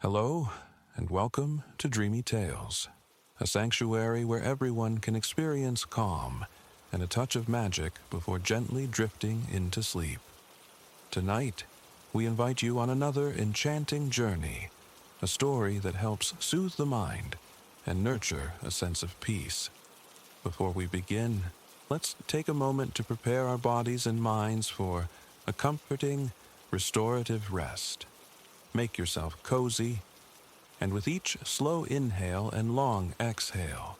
Hello, and welcome to Dreamy Tales, a sanctuary where everyone can experience calm and a touch of magic before gently drifting into sleep. Tonight, we invite you on another enchanting journey, a story that helps soothe the mind and nurture a sense of peace. Before we begin, let's take a moment to prepare our bodies and minds for a comforting, restorative rest. Make yourself cozy, and with each slow inhale and long exhale,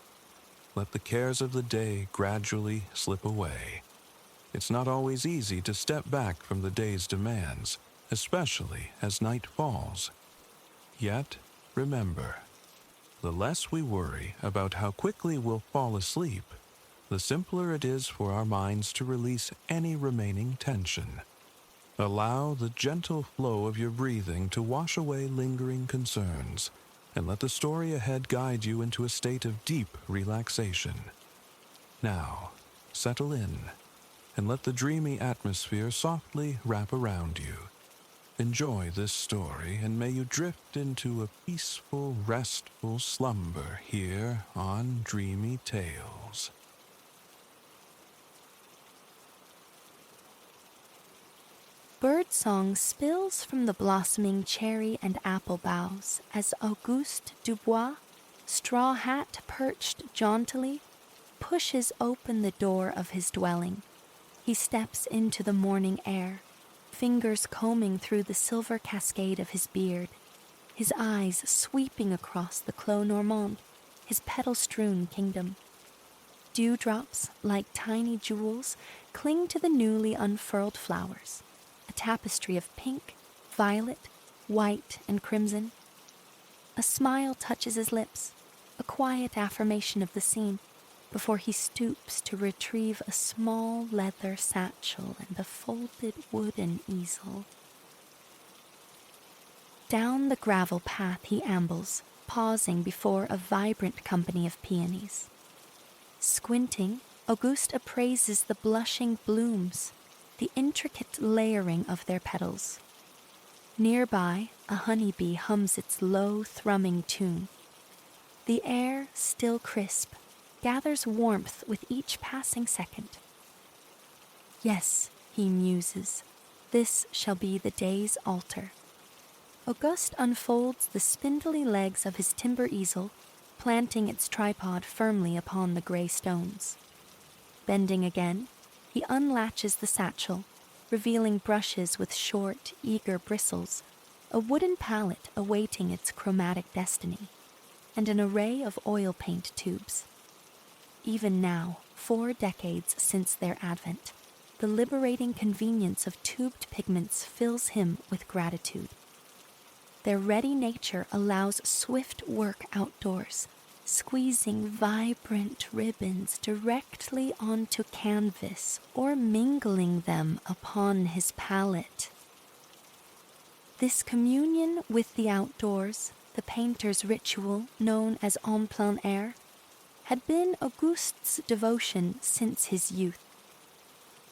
let the cares of the day gradually slip away. It's not always easy to step back from the day's demands, especially as night falls. Yet, remember, the less we worry about how quickly we'll fall asleep, the simpler it is for our minds to release any remaining tension. Allow the gentle flow of your breathing to wash away lingering concerns, and let the story ahead guide you into a state of deep relaxation. Now, settle in, and let the dreamy atmosphere softly wrap around you. Enjoy this story, and may you drift into a peaceful, restful slumber here on Dreamy Tales. Birdsong spills from the blossoming cherry and apple boughs as Auguste Dubois, straw hat perched jauntily, pushes open the door of his dwelling. He steps into the morning air, fingers combing through the silver cascade of his beard, his eyes sweeping across the Clos Normand, his petal-strewn kingdom. Dewdrops, like tiny jewels, cling to the newly unfurled flowers, a tapestry of pink, violet, white, and crimson. A smile touches his lips, a quiet affirmation of the scene, before he stoops to retrieve a small leather satchel and a folded wooden easel. Down the gravel path he ambles, pausing before a vibrant company of peonies. Squinting, Auguste appraises the blushing blooms, the intricate layering of their petals. Nearby, a honeybee hums its low, thrumming tune. The air, still crisp, gathers warmth with each passing second. Yes, he muses, this shall be the day's altar. Auguste unfolds the spindly legs of his timber easel, planting its tripod firmly upon the gray stones. Bending again, he unlatches the satchel, revealing brushes with short, eager bristles, a wooden palette awaiting its chromatic destiny, and an array of oil paint tubes. Even now, 4 decades since their advent, the liberating convenience of tubed pigments fills him with gratitude. Their ready nature allows swift work outdoors, squeezing vibrant ribbons directly onto canvas or mingling them upon his palette. This communion with the outdoors, the painter's ritual known as en plein air, had been Auguste's devotion since his youth.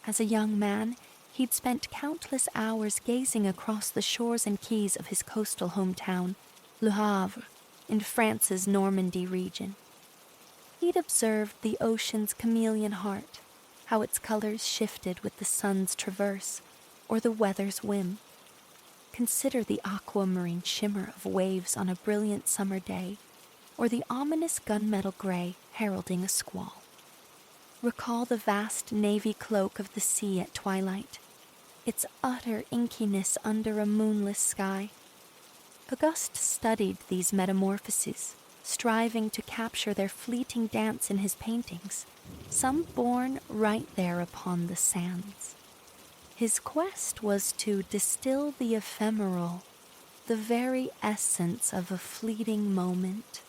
As a young man, he'd spent countless hours gazing across the shores and quays of his coastal hometown, Le Havre, in France's Normandy region. He'd observed the ocean's chameleon heart, how its colors shifted with the sun's traverse or the weather's whim. Consider the aquamarine shimmer of waves on a brilliant summer day, or the ominous gunmetal gray heralding a squall. Recall the vast navy cloak of the sea at twilight, its utter inkiness under a moonless sky. Auguste studied these metamorphoses, striving to capture their fleeting dance in his paintings, some born right there upon the sands. His quest was to distill the ephemeral, the very essence of a fleeting moment.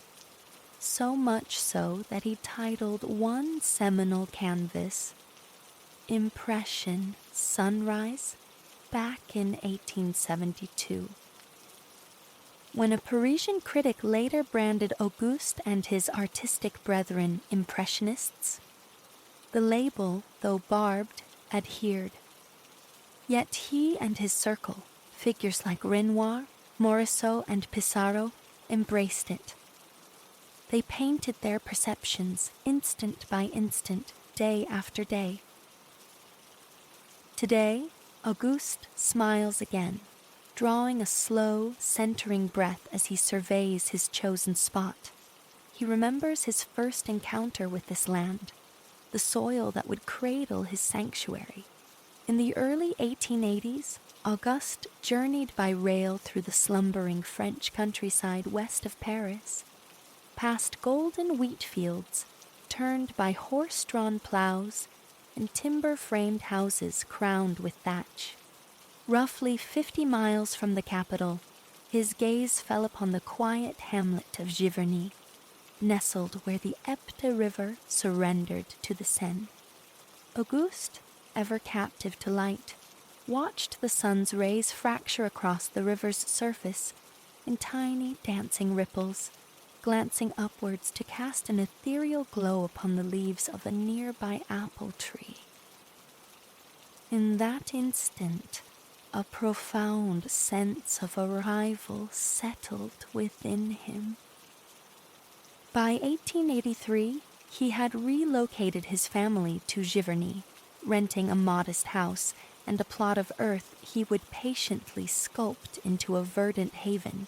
So much so that he titled one seminal canvas, Impression Sunrise, back in 1872. When a Parisian critic later branded Auguste and his artistic brethren impressionists, the label, though barbed, adhered. Yet he and his circle, figures like Renoir, Morisot and Pissarro embraced it. They painted their perceptions instant by instant, day after day. Today, Auguste smiles again, drawing a slow, centering breath as he surveys his chosen spot. He remembers his first encounter with this land, the soil that would cradle his sanctuary. In the early 1880s, Auguste journeyed by rail through the slumbering French countryside west of Paris, past golden wheat fields turned by horse-drawn plows and timber-framed houses crowned with thatch. Roughly 50 miles from the capital, his gaze fell upon the quiet hamlet of Giverny, nestled where the Epte River surrendered to the Seine. Auguste, ever captive to light, watched the sun's rays fracture across the river's surface in tiny dancing ripples, glancing upwards to cast an ethereal glow upon the leaves of a nearby apple tree. In that instant, a profound sense of arrival settled within him. By 1883, he had relocated his family to Giverny, renting a modest house and a plot of earth he would patiently sculpt into a verdant haven.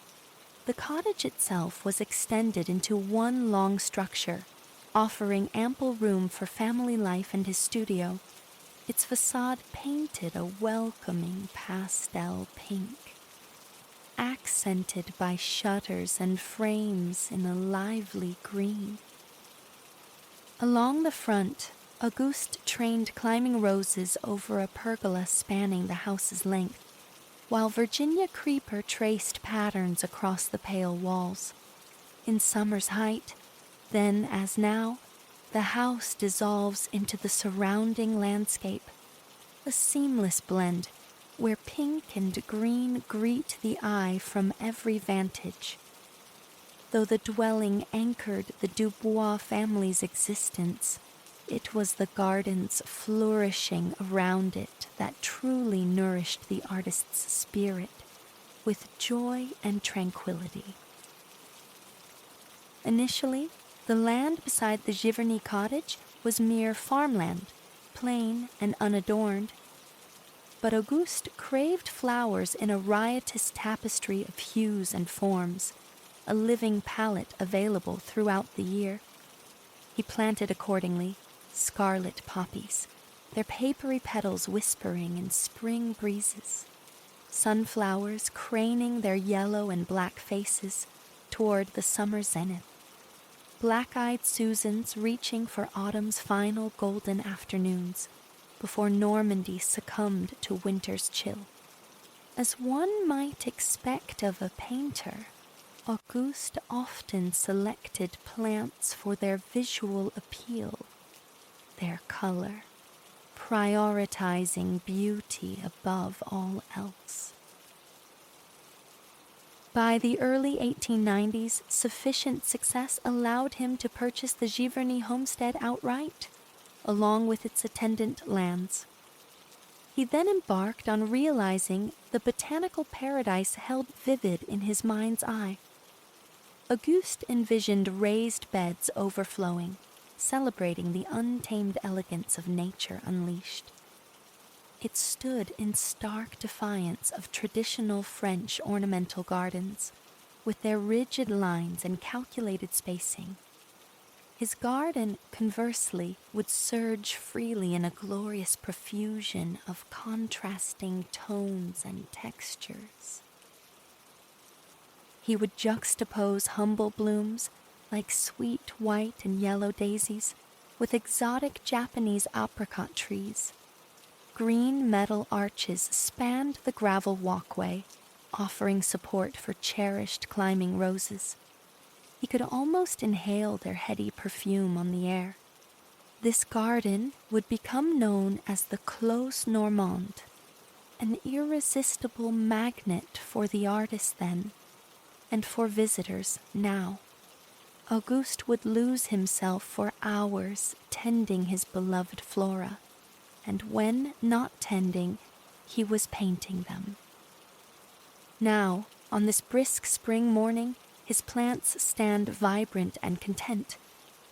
The cottage itself was extended into one long structure, offering ample room for family life and his studio, its facade painted a welcoming pastel pink, accented by shutters and frames in a lively green. Along the front, Auguste trained climbing roses over a pergola spanning the house's length, while Virginia creeper traced patterns across the pale walls. In summer's height, then as now, the house dissolves into the surrounding landscape, a seamless blend where pink and green greet the eye from every vantage. Though the dwelling anchored the Dubois family's existence, it was the gardens flourishing around it that truly nourished the artist's spirit with joy and tranquility. Initially, the land beside the Giverny cottage was mere farmland, plain and unadorned. But Auguste craved flowers in a riotous tapestry of hues and forms, a living palette available throughout the year. He planted accordingly scarlet poppies, their papery petals whispering in spring breezes, sunflowers craning their yellow and black faces toward the summer zenith, black-eyed Susans reaching for autumn's final golden afternoons before Normandy succumbed to winter's chill. As one might expect of a painter, Auguste often selected plants for their visual appeal, their color, prioritizing beauty above all else. By the early 1890s, sufficient success allowed him to purchase the Giverny homestead outright, along with its attendant lands. He then embarked on realizing the botanical paradise held vivid in his mind's eye. Auguste envisioned raised beds overflowing, celebrating the untamed elegance of nature unleashed. It stood in stark defiance of traditional French ornamental gardens, with their rigid lines and calculated spacing. His garden, conversely, would surge freely in a glorious profusion of contrasting tones and textures. He would juxtapose humble blooms like sweet white and yellow daisies with exotic Japanese apricot trees. Green metal arches spanned the gravel walkway, offering support for cherished climbing roses. He could almost inhale their heady perfume on the air. This garden would become known as the Clos Normand, an irresistible magnet for the artist then, and for visitors now. Auguste would lose himself for hours tending his beloved flora, and when not tending, he was painting them. Now, On this brisk spring morning, his plants stand vibrant and content,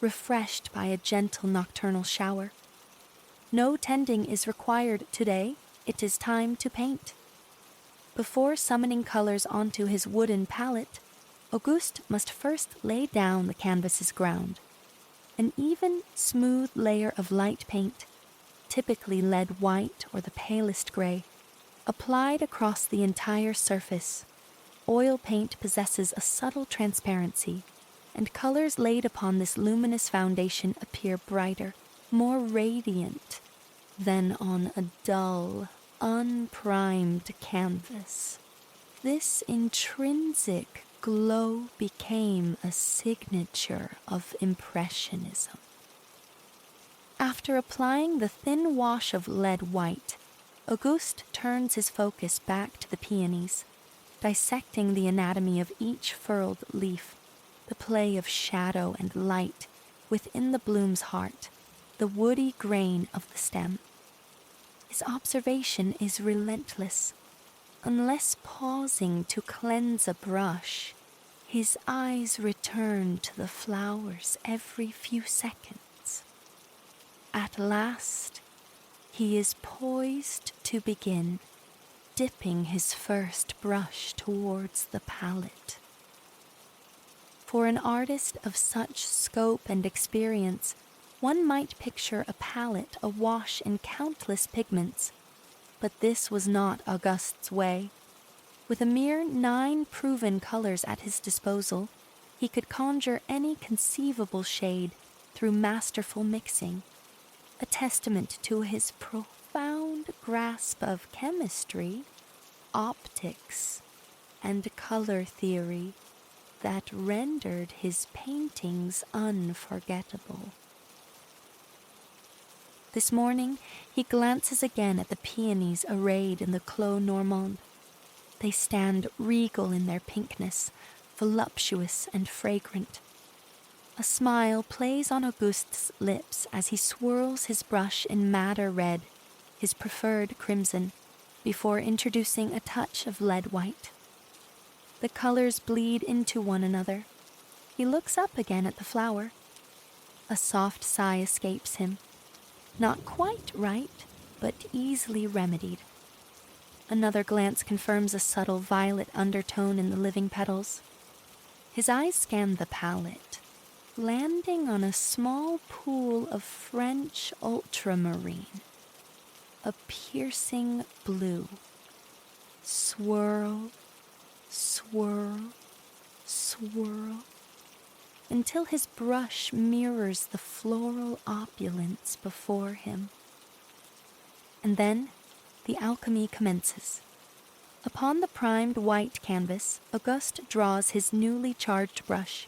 refreshed by a gentle nocturnal shower. No tending is required today. It is time to paint. Before summoning colors onto his wooden palette, Auguste must first lay down the canvas's ground. An even, smooth layer of light paint, typically lead white or the palest gray, applied across the entire surface. Oil paint possesses a subtle transparency, and colors laid upon this luminous foundation appear brighter, more radiant than on a dull, unprimed canvas. This intrinsic glow became a signature of Impressionism. After applying the thin wash of lead white, Auguste turns his focus back to the peonies, dissecting the anatomy of each furled leaf, the play of shadow and light within the bloom's heart, the woody grain of the stem. His observation is relentless. Unless pausing to cleanse a brush, his eyes return to the flowers every few seconds. At last, he is poised to begin, dipping his first brush towards the palette. For an artist of such scope and experience, one might picture a palette awash in countless pigments, but this was not Auguste's way. With a mere 9 proven colors at his disposal, he could conjure any conceivable shade through masterful mixing, a testament to his profound grasp of chemistry, optics, and color theory that rendered his paintings unforgettable. This morning, he glances again at the peonies arrayed in the Clos Normand. They stand regal in their pinkness, voluptuous and fragrant. A smile plays on Auguste's lips as he swirls his brush in madder red, his preferred crimson, before introducing a touch of lead white. The colors bleed into one another. He looks up again at the flower. A soft sigh escapes him. Not quite right, but easily remedied. Another glance confirms a subtle violet undertone in the living petals. His eyes scan the palette, landing on a small pool of French ultramarine. A piercing blue. Swirl, swirl, swirl, until his brush mirrors the floral opulence before him. And then the alchemy commences. Upon the primed white canvas, Auguste draws his newly charged brush,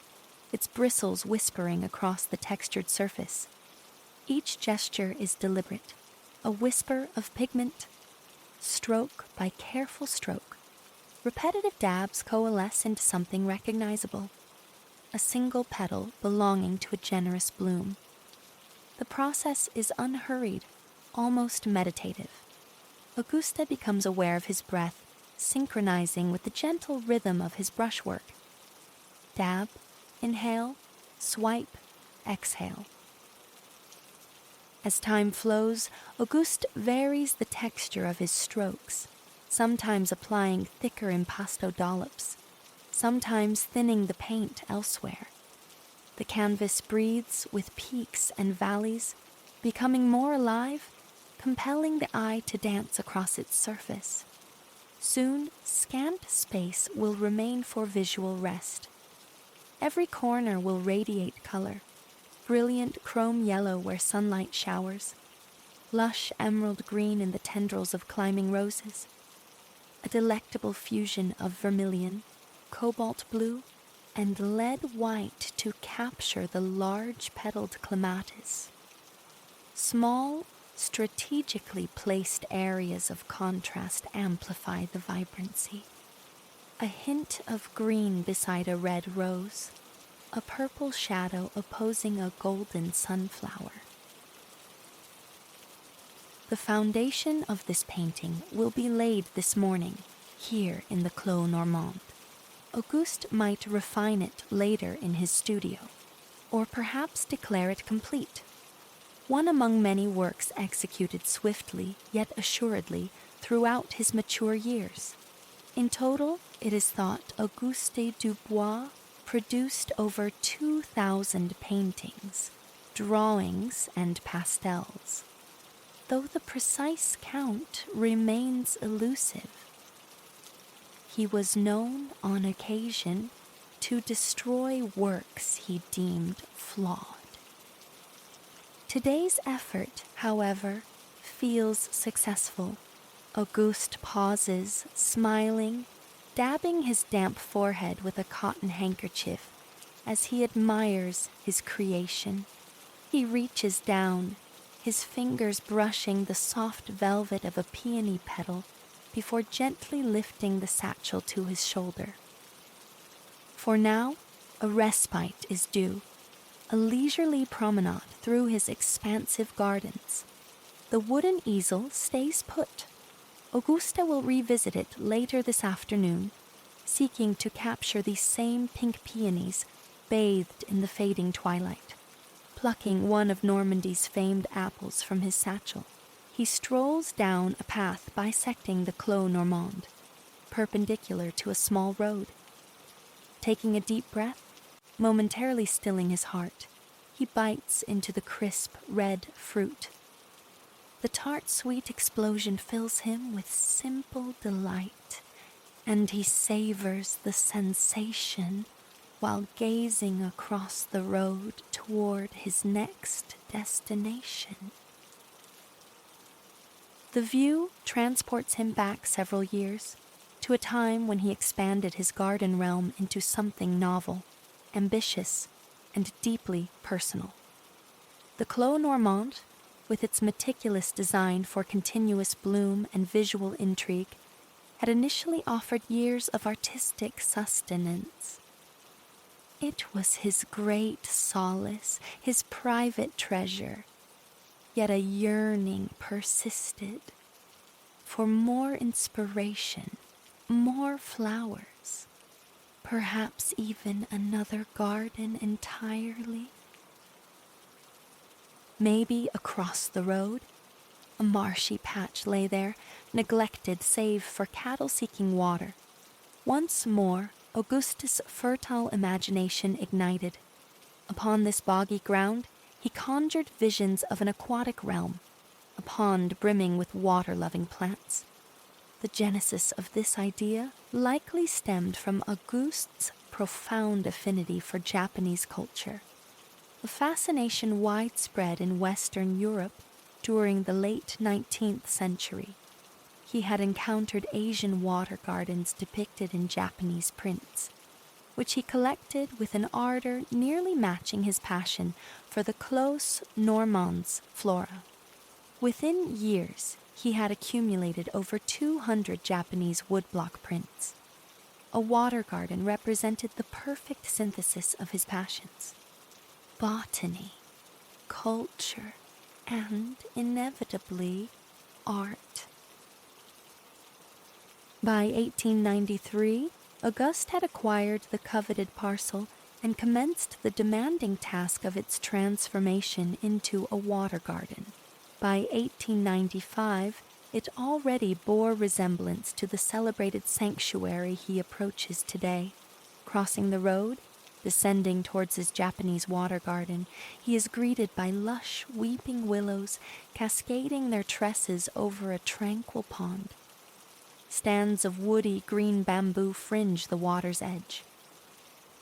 its bristles whispering across the textured surface. Each gesture is deliberate, a whisper of pigment, stroke by careful stroke. Repetitive dabs coalesce into something recognizable, a single petal belonging to a generous bloom. The process is unhurried, almost meditative. Auguste becomes aware of his breath, synchronizing with the gentle rhythm of his brushwork. Dab, inhale, swipe, exhale. As time flows, Auguste varies the texture of his strokes, sometimes applying thicker impasto dollops, sometimes thinning the paint elsewhere. The canvas breathes with peaks and valleys, becoming more alive, compelling the eye to dance across its surface. Soon, scant space will remain for visual rest. Every corner will radiate color, brilliant chrome yellow where sunlight showers, lush emerald green in the tendrils of climbing roses, a delectable fusion of vermilion, cobalt blue, and lead white to capture the large-petaled clematis. Small, strategically placed areas of contrast amplify the vibrancy. A hint of green beside a red rose, a purple shadow opposing a golden sunflower. The foundation of this painting will be laid this morning, here in the Clos Normand. Auguste might refine it later in his studio, or perhaps declare it complete. One among many works executed swiftly yet assuredly throughout his mature years. In total, it is thought Auguste Dubois produced over 2,000 paintings, drawings, and pastels, though the precise count remains elusive. He was known on occasion to destroy works he deemed flawed. Today's effort, however, feels successful. Auguste pauses, smiling, dabbing his damp forehead with a cotton handkerchief as he admires his creation. He reaches down, his fingers brushing the soft velvet of a peony petal before gently lifting the satchel to his shoulder. For now, a respite is due, a leisurely promenade through his expansive gardens. The wooden easel stays put. Augusta will revisit it later this afternoon, seeking to capture these same pink peonies bathed in the fading twilight. Plucking one of Normandy's famed apples from his satchel, he strolls down a path bisecting the Clos Normand, perpendicular to a small road. Taking a deep breath, momentarily stilling his heart, he bites into the crisp red fruit. The tart-sweet explosion fills him with simple delight, and he savors the sensation while gazing across the road toward his next destination. The view transports him back several years, to a time when he expanded his garden realm into something novel, ambitious, and deeply personal. The Clos Normand, with its meticulous design for continuous bloom and visual intrigue, had initially offered years of artistic sustenance. It was his great solace, his private treasure, yet a yearning persisted for more inspiration, more flowers, perhaps even another garden entirely. Maybe across the road, a marshy patch lay there, neglected save for cattle seeking water. Once more, Augustus' fertile imagination ignited. Upon this boggy ground, he conjured visions of an aquatic realm, a pond brimming with water-loving plants. The genesis of this idea likely stemmed from Auguste's profound affinity for Japanese culture, a fascination widespread in Western Europe during the late 19th century. He had encountered Asian water gardens depicted in Japanese prints, which he collected with an ardor nearly matching his passion for the Clos Normand's flora. Within years, he had accumulated over 200 Japanese woodblock prints. A water garden represented the perfect synthesis of his passions: botany, culture, and, inevitably, art. By 1893, Auguste had acquired the coveted parcel and commenced the demanding task of its transformation into a water garden. By 1895, it already bore resemblance to the celebrated sanctuary he approaches today. Crossing the road, descending towards his Japanese water garden, he is greeted by lush, weeping willows cascading their tresses over a tranquil pond. Stands of woody green bamboo fringe the water's edge.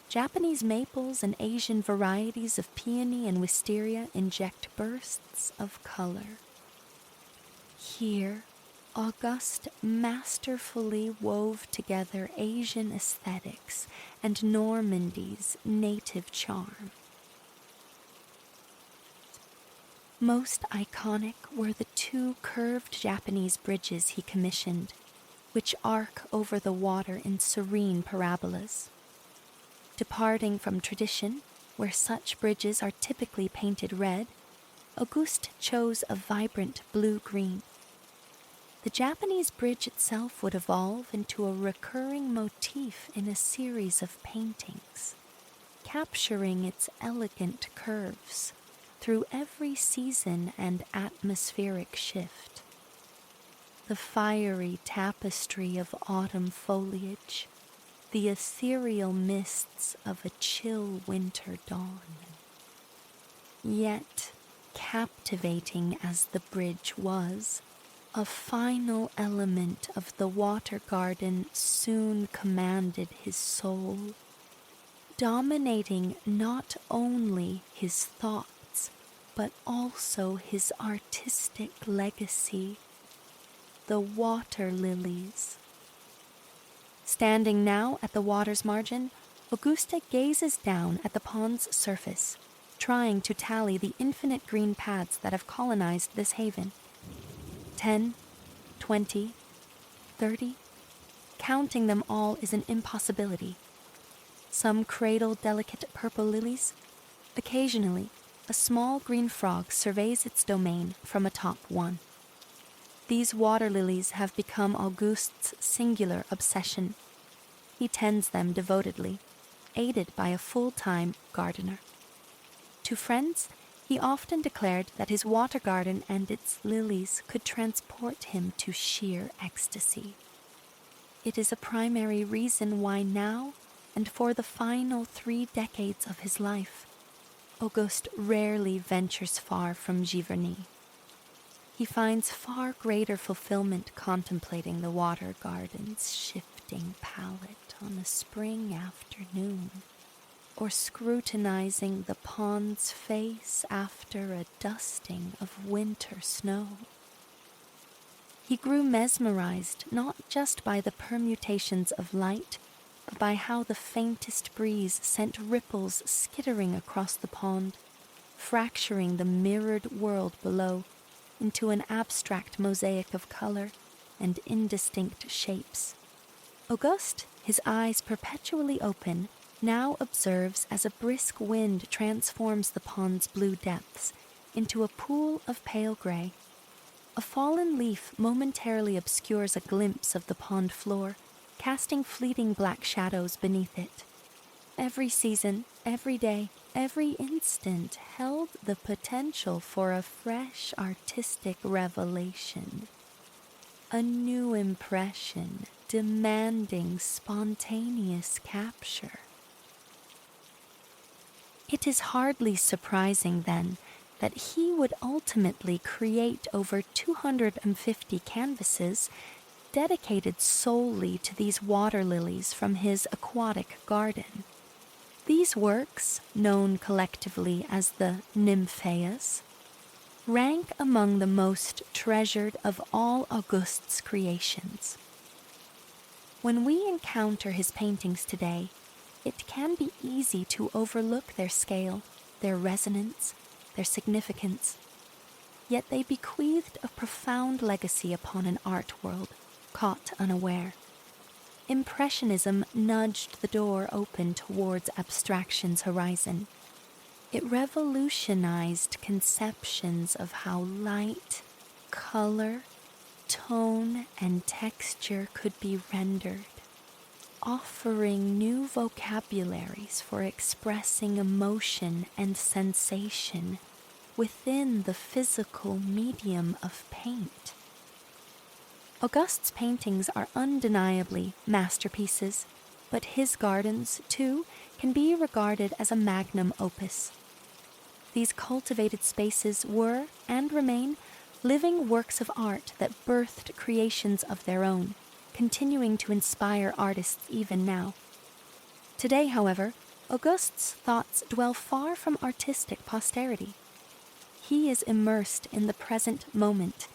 Japanese maples and Asian varieties of peony and wisteria inject bursts of color. Here, Auguste masterfully wove together Asian aesthetics and Normandy's native charm. Most iconic were the two curved Japanese bridges he commissioned, which arc over the water in serene parabolas. Departing from tradition, where such bridges are typically painted red, Auguste chose a vibrant blue-green. the Japanese bridge itself would evolve into a recurring motif in a series of paintings, capturing its elegant curves through every season and atmospheric shift. The fiery tapestry of autumn foliage, the ethereal mists of a chill winter dawn. Yet, captivating as the bridge was, a final element of the water garden soon commanded his soul, dominating not only his thoughts, but also his artistic legacy, the water lilies. Standing now at the water's margin, Augusta gazes down at the pond's surface, trying to tally the infinite green paths that have colonized this haven. 10, 20, 30. Counting them all is an impossibility. Some cradle delicate purple lilies. Occasionally, a small green frog surveys its domain from atop one. These water lilies have become Auguste's singular obsession. He tends them devotedly, aided by a full-time gardener. To friends, he often declared that his water garden and its lilies could transport him to sheer ecstasy. It is a primary reason why now, and for the final 3 decades of his life, Auguste rarely ventures far from Giverny. He finds far greater fulfillment contemplating the water garden's shifting palette on a spring afternoon, or scrutinizing the pond's face after a dusting of winter snow. He grew mesmerized not just by the permutations of light, but by how the faintest breeze sent ripples skittering across the pond, fracturing the mirrored world below into an abstract mosaic of color and indistinct shapes. Auguste, his eyes perpetually open, now observes as a brisk wind transforms the pond's blue depths into a pool of pale gray. A fallen leaf momentarily obscures a glimpse of the pond floor, casting fleeting black shadows beneath it. Every season, every day, every instant held the potential for a fresh artistic revelation. A new impression demanding spontaneous capture. It is hardly surprising, then, that he would ultimately create over 250 canvases dedicated solely to these water lilies from his aquatic garden. These works, known collectively as the Nymphaeas, rank among the most treasured of all Auguste's creations. When we encounter his paintings today, it can be easy to overlook their scale, their resonance, their significance. Yet they bequeathed a profound legacy upon an art world caught unaware. Impressionism nudged the door open towards abstraction's horizon. It revolutionized conceptions of how light, color, tone, and texture could be rendered, offering new vocabularies for expressing emotion and sensation within the physical medium of paint. Auguste's paintings are undeniably masterpieces, but his gardens, too, can be regarded as a magnum opus. These cultivated spaces were, and remain, living works of art that birthed creations of their own, continuing to inspire artists even now. Today, however, Auguste's thoughts dwell far from artistic posterity. He is immersed in the present moment,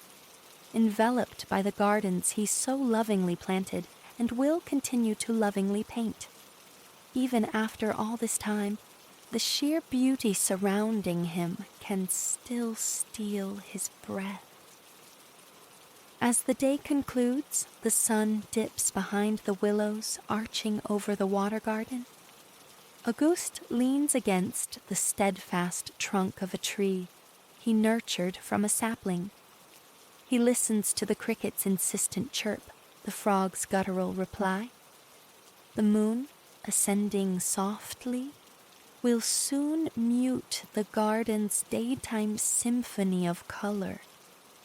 enveloped by the gardens he so lovingly planted and will continue to lovingly paint. Even after all this time, the sheer beauty surrounding him can still steal his breath. As the day concludes, the sun dips behind the willows arching over the water garden. Auguste leans against the steadfast trunk of a tree he nurtured from a sapling. He listens to the cricket's insistent chirp, the frog's guttural reply. The moon, ascending softly, will soon mute the garden's daytime symphony of color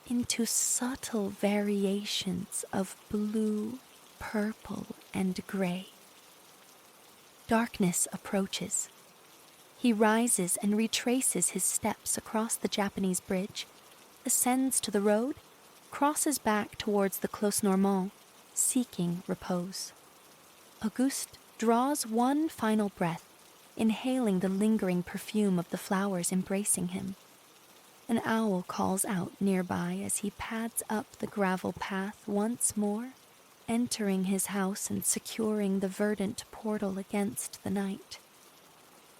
into subtle variations of blue, purple, and gray. Darkness approaches. He rises and retraces his steps across the Japanese bridge, ascends to the road, crosses back towards the Clos Normand, seeking repose. Auguste draws one final breath, inhaling the lingering perfume of the flowers embracing him. An owl calls out nearby as he pads up the gravel path once more, entering his house and securing the verdant portal against the night.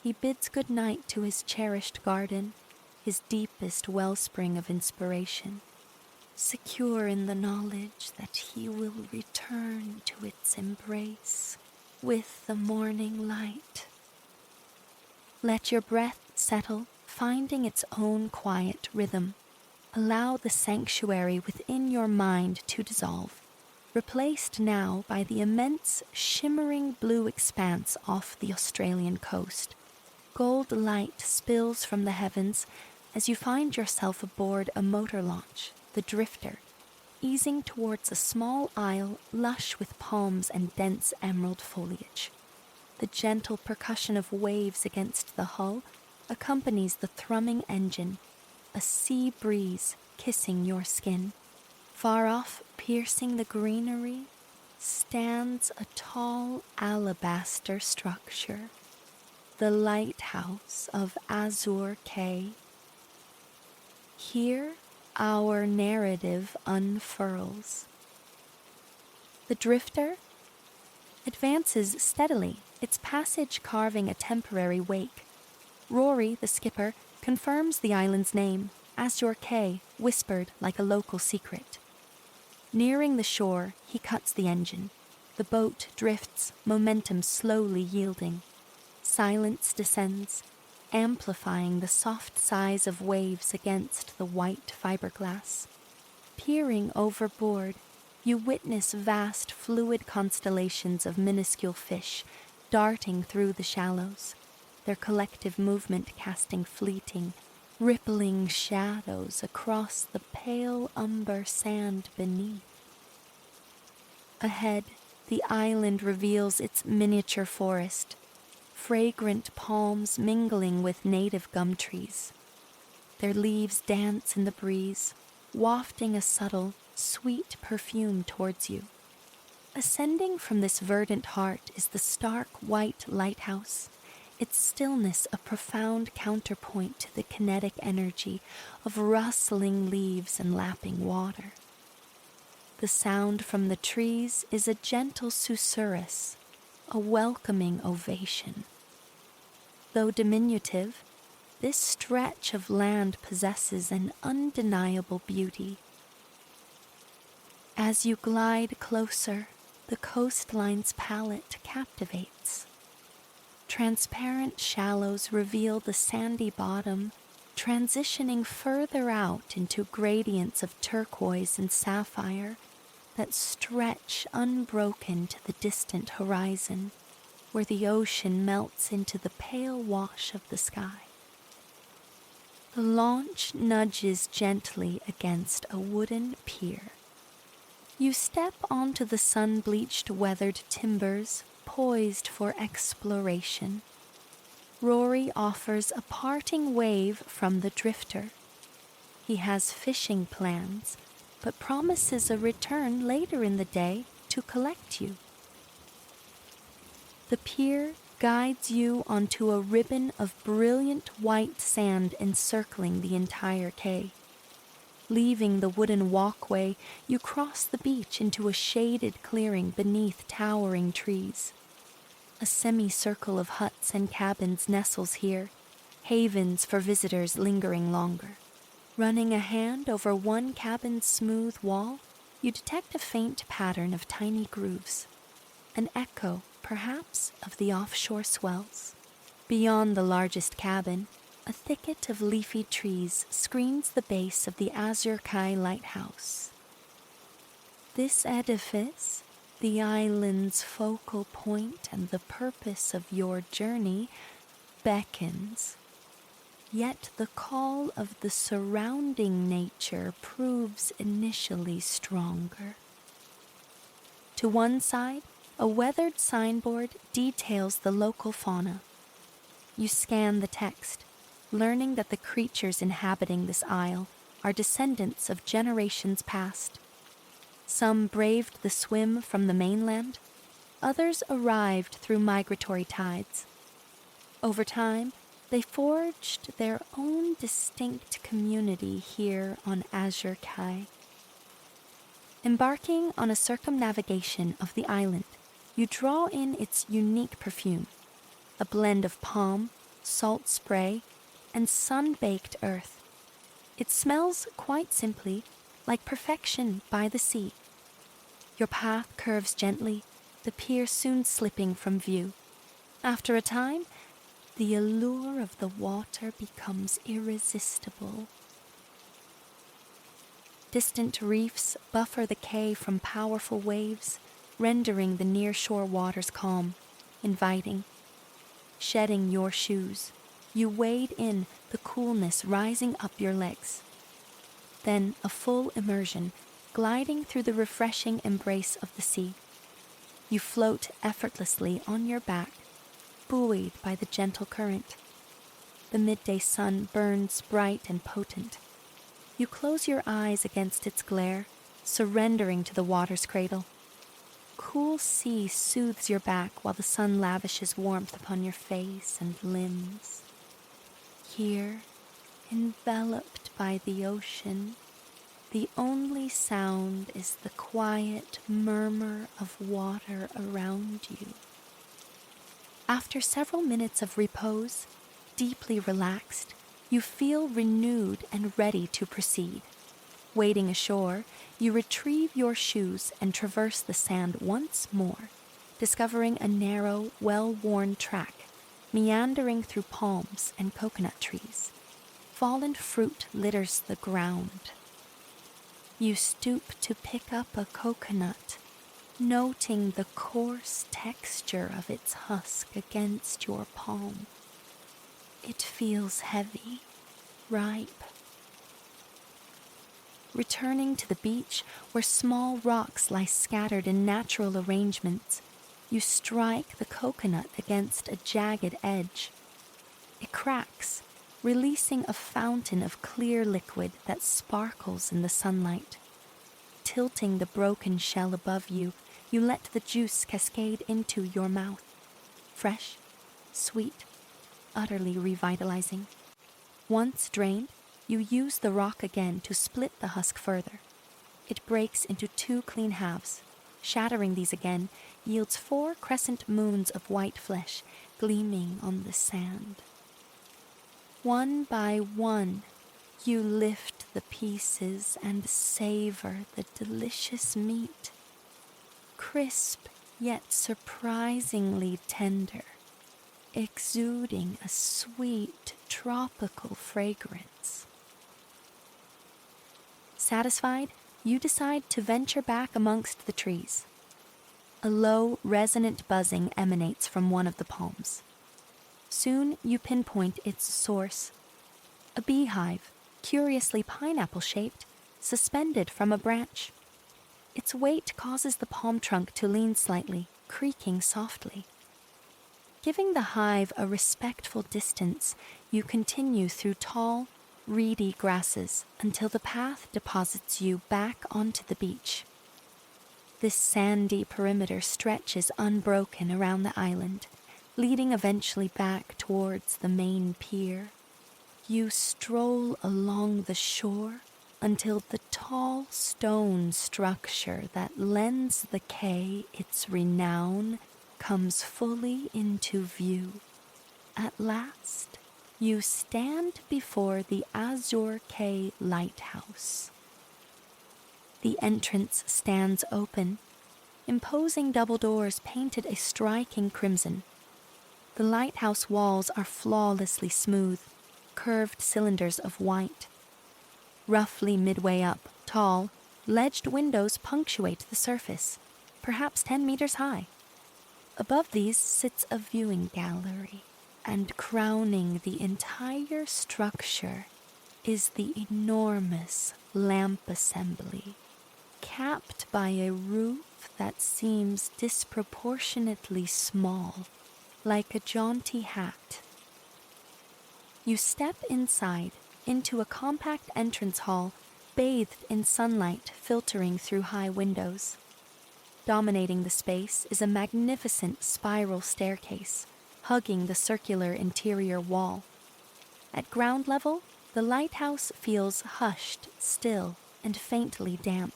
He bids good night to his cherished garden, his deepest wellspring of inspiration, secure in the knowledge that he will return to its embrace with the morning light. Let your breath settle, finding its own quiet rhythm. Allow the sanctuary within your mind to dissolve, replaced now by the immense shimmering blue expanse off the Australian coast. Gold light spills from the heavens as you find yourself aboard a motor launch, the Drifter, easing towards a small isle lush with palms and dense emerald foliage. The gentle percussion of waves against the hull accompanies the thrumming engine, a sea breeze kissing your skin. Far off, piercing the greenery, stands a tall alabaster structure, the lighthouse of Azure Cay. Here, our narrative unfurls. The Drifter advances steadily, its passage carving a temporary wake. Rory, the skipper, confirms the island's name, Azure Cay, whispered like a local secret. Nearing the shore, he cuts the engine. The boat drifts, momentum slowly yielding. Silence descends, amplifying the soft sighs of waves against the white fiberglass. Peering overboard, you witness vast fluid constellations of minuscule fish darting through the shallows, their collective movement casting fleeting, rippling shadows across the pale umber sand beneath. Ahead, the island reveals its miniature forest, fragrant palms mingling with native gum trees. Their leaves dance in the breeze, wafting a subtle, sweet perfume towards you. Ascending from this verdant heart is the stark white lighthouse, its stillness a profound counterpoint to the kinetic energy of rustling leaves and lapping water. The sound from the trees is a gentle susurrus, a welcoming ovation. Though diminutive, this stretch of land possesses an undeniable beauty. As you glide closer, the coastline's palette captivates. Transparent shallows reveal the sandy bottom, transitioning further out into gradients of turquoise and sapphire that stretch unbroken to the distant horizon, where the ocean melts into the pale wash of the sky. The launch nudges gently against a wooden pier. You step onto the sun-bleached weathered timbers, poised for exploration. Rory offers a parting wave from the Drifter. He has fishing plans, but promises a return later in the day to collect you. The pier guides you onto a ribbon of brilliant white sand encircling the entire quay. Leaving the wooden walkway, you cross the beach into a shaded clearing beneath towering trees. A semicircle of huts and cabins nestles here, havens for visitors lingering longer. Running a hand over one cabin's smooth wall, you detect a faint pattern of tiny grooves, an echo, perhaps, of the offshore swells. Beyond the largest cabin, a a thicket of leafy trees screens the base of the Azure Kai lighthouse. This edifice, the island's focal point and the purpose of your journey, beckons. Yet the call of the surrounding nature proves initially stronger. To one side, a weathered signboard details the local fauna. You scan the text, learning that the creatures inhabiting this isle are descendants of generations past. Some braved the swim from the mainland, others arrived through migratory tides. Over time, they forged their own distinct community here on Azure Kai. Embarking on a circumnavigation of the island, you draw in its unique perfume, a blend of palm, salt spray, and sun-baked earth. It smells, quite simply, like perfection by the sea. Your path curves gently, the pier soon slipping from view. After a time, the allure of the water becomes irresistible. Distant reefs buffer the quay from powerful waves, rendering the near-shore waters calm, inviting. Shedding your shoes, you wade in, the coolness rising up your legs. Then a full immersion, gliding through the refreshing embrace of the sea. You float effortlessly on your back, buoyed by the gentle current. The midday sun burns bright and potent. You close your eyes against its glare, surrendering to the water's cradle. Cool sea soothes your back while the sun lavishes warmth upon your face and limbs. Here, enveloped by the ocean, the only sound is the quiet murmur of water around you. After several minutes of repose, deeply relaxed, you feel renewed and ready to proceed. Wading ashore, you retrieve your shoes and traverse the sand once more, discovering a narrow, well-worn track, meandering through palms and coconut trees. Fallen fruit litters the ground. You stoop to pick up a coconut, noting the coarse texture of its husk against your palm. It feels heavy, ripe. Returning to the beach, where small rocks lie scattered in natural arrangements, you strike the coconut against a jagged edge. It cracks, releasing a fountain of clear liquid that sparkles in the sunlight. Tilting the broken shell above you, you let the juice cascade into your mouth. Fresh, sweet, utterly revitalizing. Once drained, you use the rock again to split the husk further. It breaks into 2 clean halves. Shattering these again yields 4 crescent moons of white flesh gleaming on the sand. One by one, you lift the pieces and savor the delicious meat. Crisp yet surprisingly tender, exuding a sweet tropical fragrance. Satisfied, you decide to venture back amongst the trees. A low, resonant buzzing emanates from one of the palms. Soon you pinpoint its source. A beehive, curiously pineapple-shaped, suspended from a branch. Its weight causes the palm trunk to lean slightly, creaking softly. Giving the hive a respectful distance, you continue through tall, reedy grasses until the path deposits you back onto the beach. This sandy perimeter stretches unbroken around the island, leading eventually back towards the main pier. You stroll along the shore until the tall stone structure that lends the quay its renown comes fully into view. At last, you stand before the Azure Kai lighthouse. The entrance stands open, imposing double doors painted a striking crimson. The lighthouse walls are flawlessly smooth, curved cylinders of white. Roughly midway up, tall, ledged windows punctuate the surface, perhaps 10 meters high. Above these sits a viewing gallery, and crowning the entire structure is the enormous lamp assembly, capped by a roof that seems disproportionately small, like a jaunty hat. You step inside into a compact entrance hall bathed in sunlight filtering through high windows. Dominating the space is a magnificent spiral staircase, hugging the circular interior wall. At ground level, the lighthouse feels hushed, still, and faintly damp.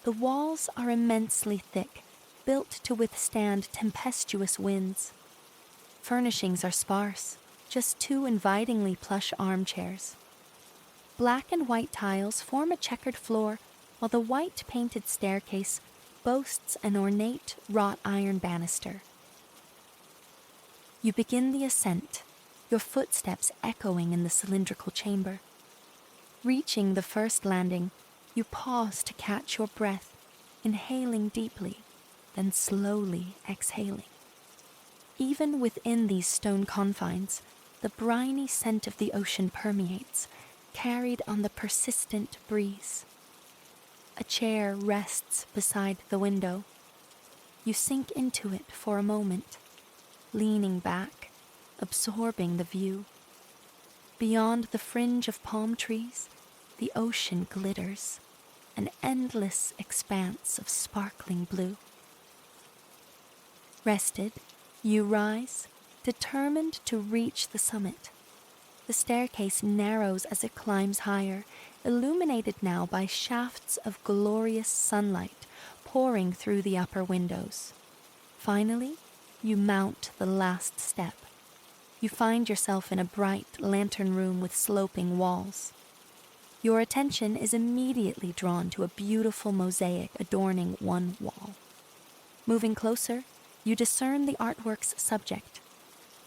The walls are immensely thick, built to withstand tempestuous winds. Furnishings are sparse, just 2 invitingly plush armchairs. Black and white tiles form a checkered floor, while the white painted staircase boasts an ornate wrought iron banister. You begin the ascent, your footsteps echoing in the cylindrical chamber. Reaching the first landing, you pause to catch your breath, inhaling deeply, then slowly exhaling. Even within these stone confines, the briny scent of the ocean permeates, carried on the persistent breeze. A chair rests beside the window. You sink into it for a moment, leaning back, absorbing the view. Beyond the fringe of palm trees, the ocean glitters, an endless expanse of sparkling blue. Rested, you rise, determined to reach the summit. The staircase narrows as it climbs higher, illuminated now by shafts of glorious sunlight pouring through the upper windows. Finally, you mount the last step. You find yourself in a bright lantern room with sloping walls. Your attention is immediately drawn to a beautiful mosaic adorning one wall. Moving closer, you discern the artwork's subject,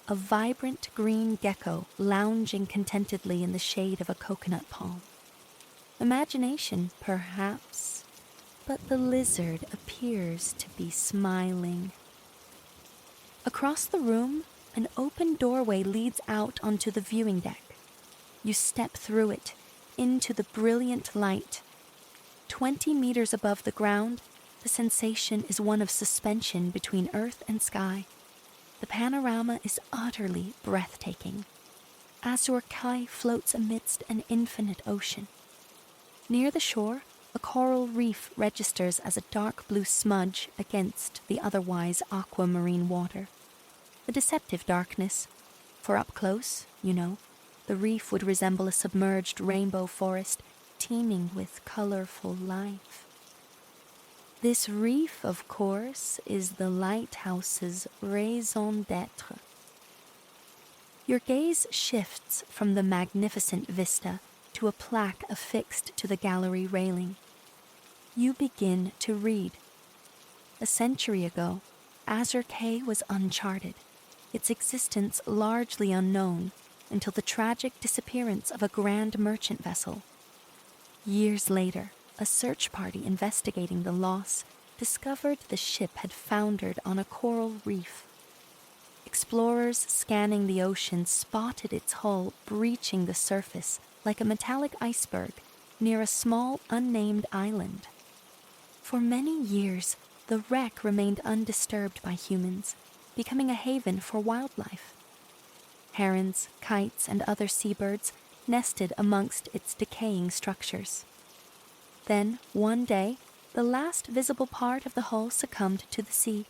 a vibrant green gecko lounging contentedly in the shade of a coconut palm. Imagination, perhaps, but the lizard appears to be smiling. Across the room, an open doorway leads out onto the viewing deck. You step through it, into the brilliant light. 20 meters above the ground, the sensation is one of suspension between earth and sky. The panorama is utterly breathtaking. Azure Kai floats amidst an infinite ocean. Near the shore, a coral reef registers as a dark blue smudge against the otherwise aquamarine water. A deceptive darkness, for up close, the reef would resemble a submerged rainbow forest teeming with colorful life. This reef, of course, is the lighthouse's raison d'être. Your gaze shifts from the magnificent vista to a plaque affixed to the gallery railing. You begin to read. A century ago, Azure Cay was uncharted, its existence largely unknown until the tragic disappearance of a grand merchant vessel. Years later, a search party investigating the loss discovered the ship had foundered on a coral reef. Explorers scanning the ocean spotted its hull breaching the surface like a metallic iceberg near a small, unnamed island. For many years, the wreck remained undisturbed by humans, becoming a haven for wildlife. Herons, kites, and other seabirds nested amongst its decaying structures. Then, one day, the last visible part of the hull succumbed to the sea,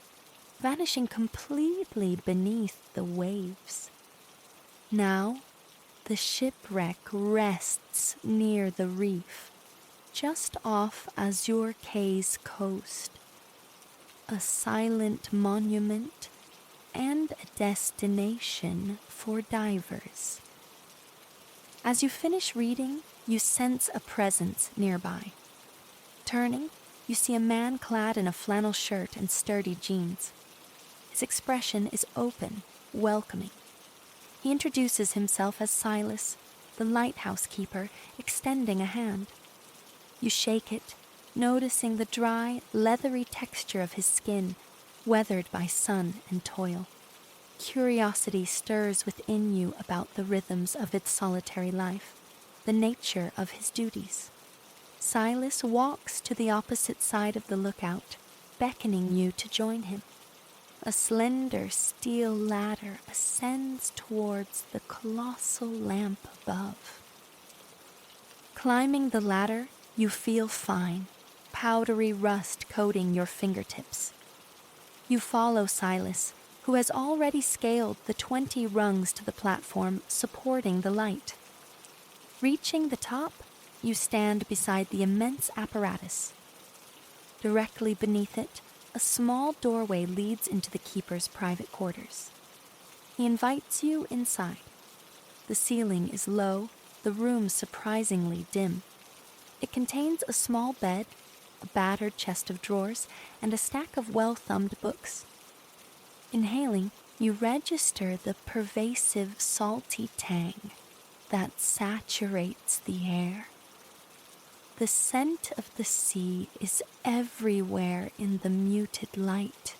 vanishing completely beneath the waves. Now, the shipwreck rests near the reef, just off Azure Cay's coast, a silent monument and a destination for divers. As you finish reading, you sense a presence nearby. Turning, you see a man clad in a flannel shirt and sturdy jeans. His expression is open, welcoming. He introduces himself as Silas, the lighthouse keeper, extending a hand. You shake it, noticing the dry, leathery texture of his skin, weathered by sun and toil. Curiosity stirs within you about the rhythms of its solitary life, the nature of his duties. Silas walks to the opposite side of the lookout, beckoning you to join him. A slender steel ladder ascends towards the colossal lamp above. Climbing the ladder, you feel fine, powdery rust coating your fingertips. You follow Silas, who has already scaled the 20 rungs to the platform supporting the light. Reaching the top, you stand beside the immense apparatus. Directly beneath it, a small doorway leads into the keeper's private quarters. He invites you inside. The ceiling is low, the room surprisingly dim. It contains a small bed, a battered chest of drawers, and a stack of well-thumbed books. Inhaling, you register the pervasive salty tang that saturates the air. The scent of the sea is everywhere in the muted light.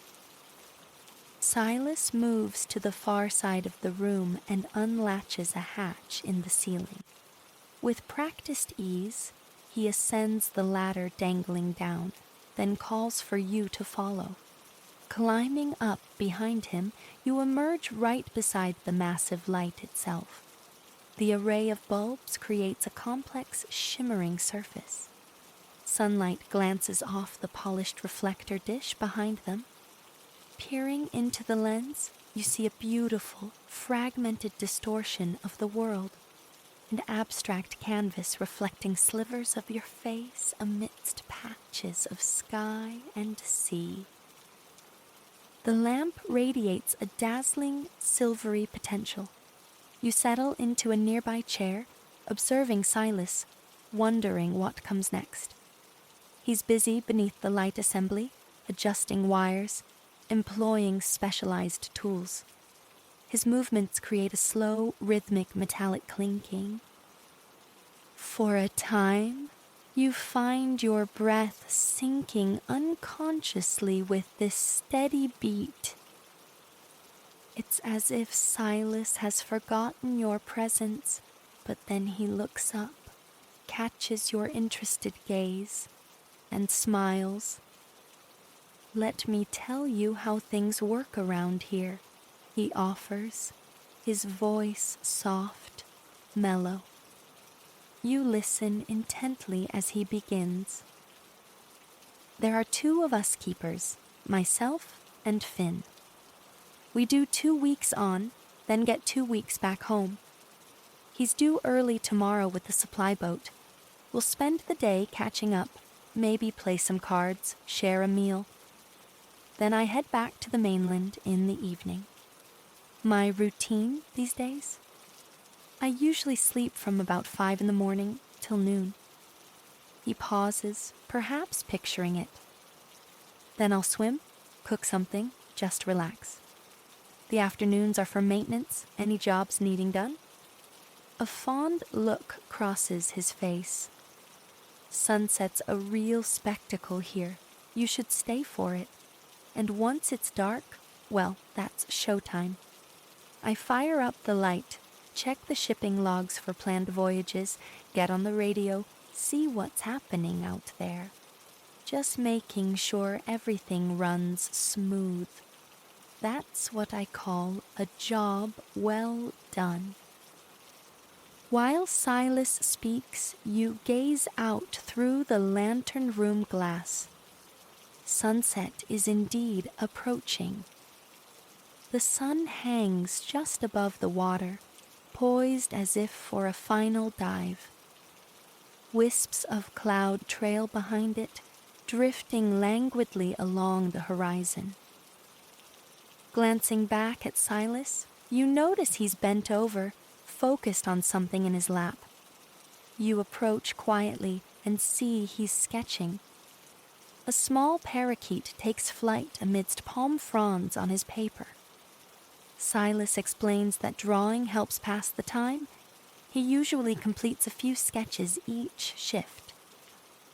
Silas moves to the far side of the room and unlatches a hatch in the ceiling. With practiced ease, he ascends the ladder dangling down, then calls for you to follow. Climbing up behind him, you emerge right beside the massive light itself. The array of bulbs creates a complex, shimmering surface. Sunlight glances off the polished reflector dish behind them. Peering into the lens, you see a beautiful, fragmented distortion of the world, an abstract canvas reflecting slivers of your face amidst patches of sky and sea. The lamp radiates a dazzling, silvery potential. You settle into a nearby chair, observing Silas, wondering what comes next. He's busy beneath the light assembly, adjusting wires, employing specialized tools. His movements create a slow, rhythmic metallic clinking. For a time, you find your breath sinking unconsciously with this steady beat. It's as if Silas has forgotten your presence, but then he looks up, catches your interested gaze, and smiles. Let me tell you how things work around here, he offers, his voice soft, mellow. You listen intently as he begins. There are 2 of us keepers, myself and Finn. We do 2 weeks on, then get 2 weeks back home. He's due early tomorrow with the supply boat. We'll spend the day catching up, maybe play some cards, share a meal. Then I head back to the mainland in the evening. My routine these days? I usually sleep from about 5 in the morning till noon. He pauses, perhaps picturing it. Then I'll swim, cook something, just relax. The afternoons are for maintenance, any jobs needing done. A fond look crosses his face. Sunset's a real spectacle here. You should stay for it. And once it's dark, well, that's showtime. I fire up the light, check the shipping logs for planned voyages, get on the radio, see what's happening out there. Just making sure everything runs smooth. That's what I call a job well done. While Silas speaks, you gaze out through the lantern room glass. Sunset is indeed approaching. The sun hangs just above the water, poised as if for a final dive. Wisps of cloud trail behind it, drifting languidly along the horizon. Glancing back at Silas, you notice he's bent over, focused on something in his lap. You approach quietly and see he's sketching. A small parakeet takes flight amidst palm fronds on his paper. Silas explains that drawing helps pass the time. He usually completes a few sketches each shift.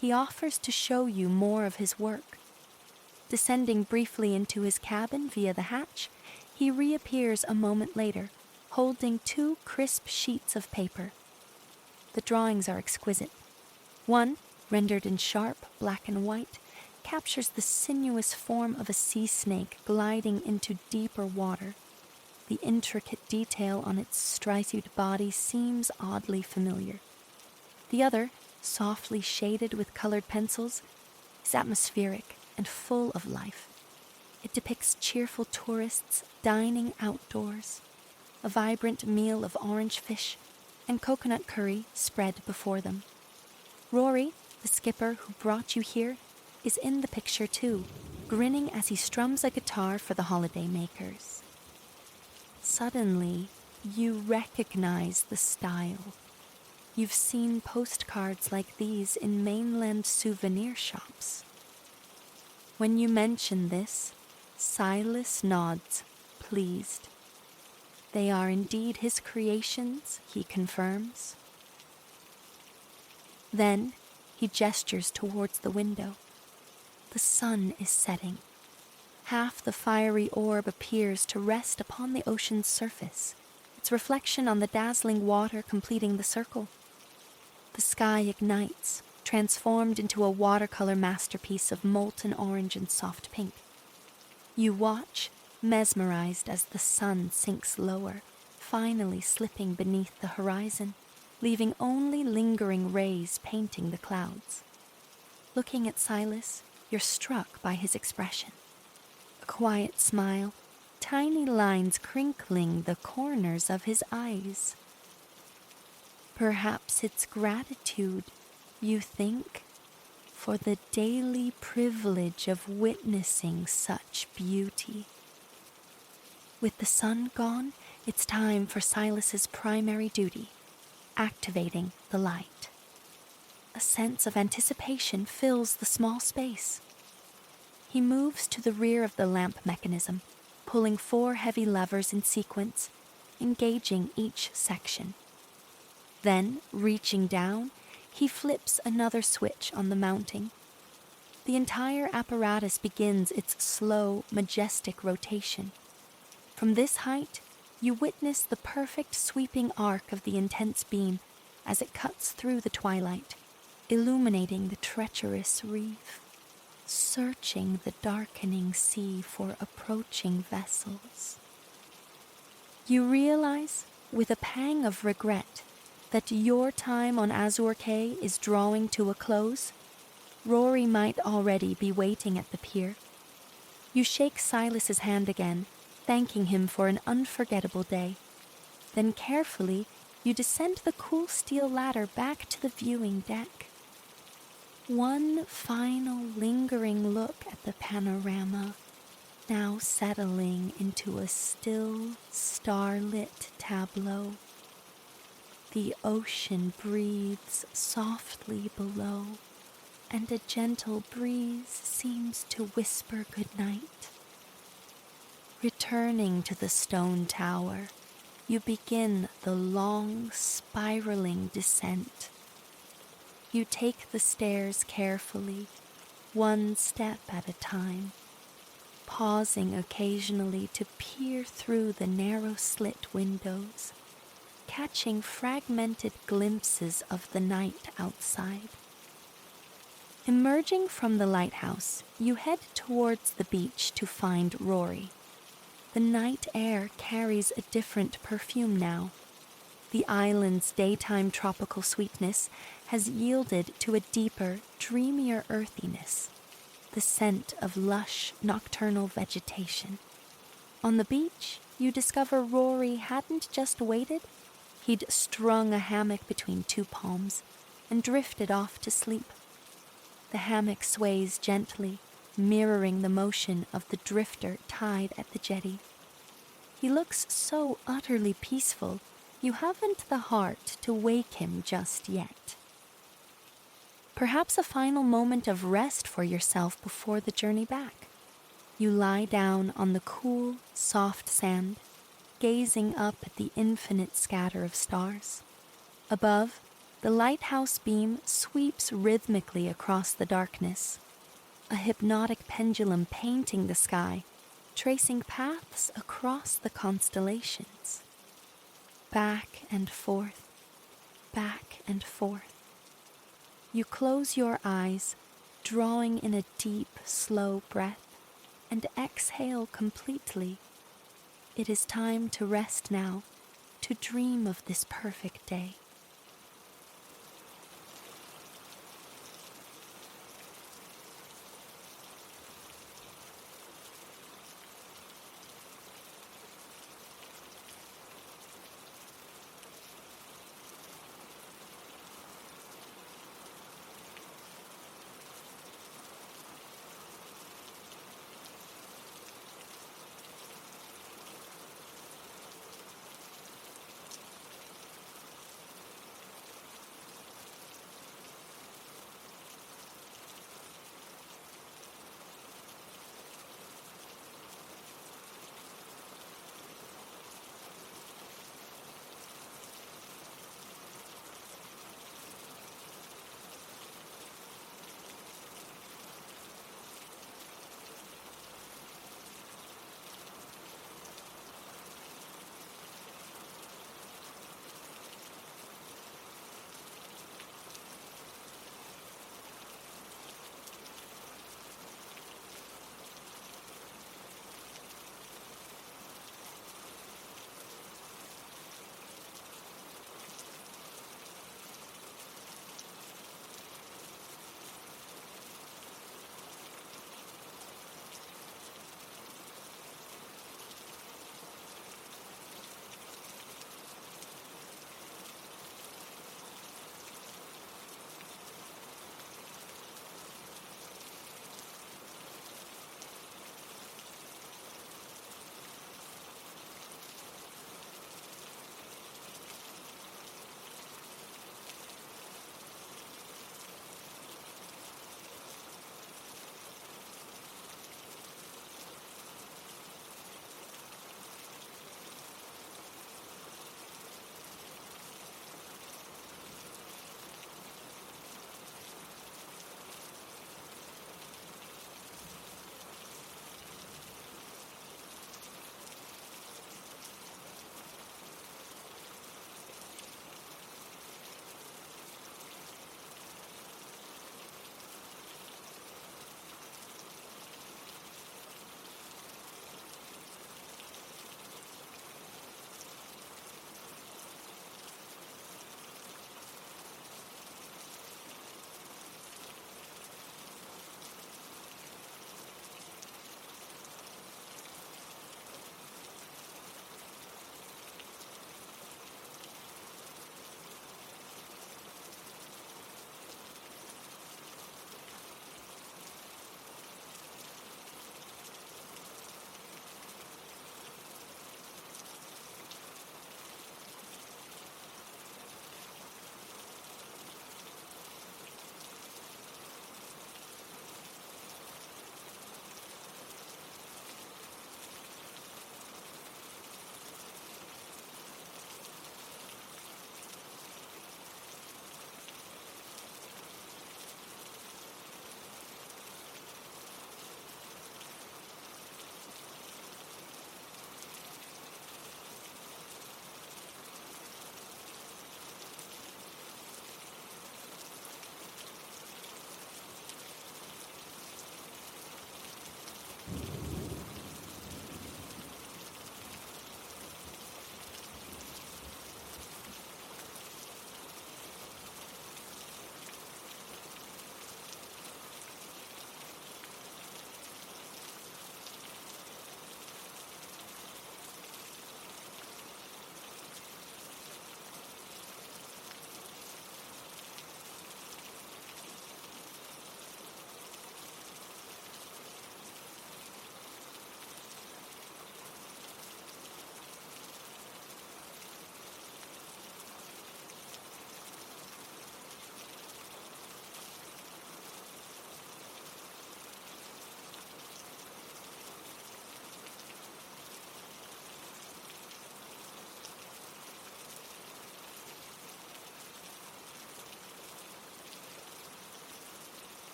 He offers to show you more of his work. Descending briefly into his cabin via the hatch, he reappears a moment later, holding 2 crisp sheets of paper. The drawings are exquisite. One, rendered in sharp black and white, captures the sinuous form of a sea snake gliding into deeper water. The intricate detail on its striated body seems oddly familiar. The other, softly shaded with colored pencils, is atmospheric and full of life. It depicts cheerful tourists dining outdoors, a vibrant meal of orange fish and coconut curry spread before them. Rory, the skipper who brought you here, is in the picture too, grinning as he strums a guitar for the holiday makers. Suddenly, you recognize the style. You've seen postcards like these in mainland souvenir shops. When you mention this, Silas nods, pleased. They are indeed his creations, he confirms. Then he gestures towards the window. The sun is setting. Half the fiery orb appears to rest upon the ocean's surface, its reflection on the dazzling water completing the circle. The sky ignites, transformed into a watercolor masterpiece of molten orange and soft pink. You watch, mesmerized as the sun sinks lower, finally slipping beneath the horizon, leaving only lingering rays painting the clouds. Looking at Silas, you're struck by his expression. A quiet smile, tiny lines crinkling the corners of his eyes. Perhaps it's gratitude, you think, for the daily privilege of witnessing such beauty. With the sun gone, it's time for Silas's primary duty, activating the light. A sense of anticipation fills the small space. He moves to the rear of the lamp mechanism, pulling 4 heavy levers in sequence, engaging each section. Then, reaching down, he flips another switch on the mounting. The entire apparatus begins its slow, majestic rotation. From this height, you witness the perfect sweeping arc of the intense beam as it cuts through the twilight, illuminating the treacherous reef, searching the darkening sea for approaching vessels. You realize, with a pang of regret, that your time on Azure Cay is drawing to a close. Rory might already be waiting at the pier. You shake Silas's hand again, thanking him for an unforgettable day. Then carefully, you descend the cool steel ladder back to the viewing deck. One final lingering look at the panorama, now settling into a still, starlit tableau. The ocean breathes softly below, and a gentle breeze seems to whisper goodnight. Returning to the stone tower, you begin the long, spiraling descent. You take the stairs carefully, one step at a time, pausing occasionally to peer through the narrow slit windows, catching fragmented glimpses of the night outside. Emerging from the lighthouse, you head towards the beach to find Rory. The night air carries a different perfume now. The island's daytime tropical sweetness has yielded to a deeper, dreamier earthiness, the scent of lush, nocturnal vegetation. On the beach, you discover Rory hadn't just waited. He'd strung a hammock between 2 palms and drifted off to sleep. The hammock sways gently, mirroring the motion of the drifter tied at the jetty. He looks so utterly peaceful, you haven't the heart to wake him just yet. Perhaps a final moment of rest for yourself before the journey back. You lie down on the cool, soft sand, gazing up at the infinite scatter of stars. Above, the lighthouse beam sweeps rhythmically across the darkness, a hypnotic pendulum painting the sky, tracing paths across the constellations. Back and forth, back and forth. You close your eyes, drawing in a deep, slow breath, and exhale completely. It is time to rest now, to dream of this perfect day.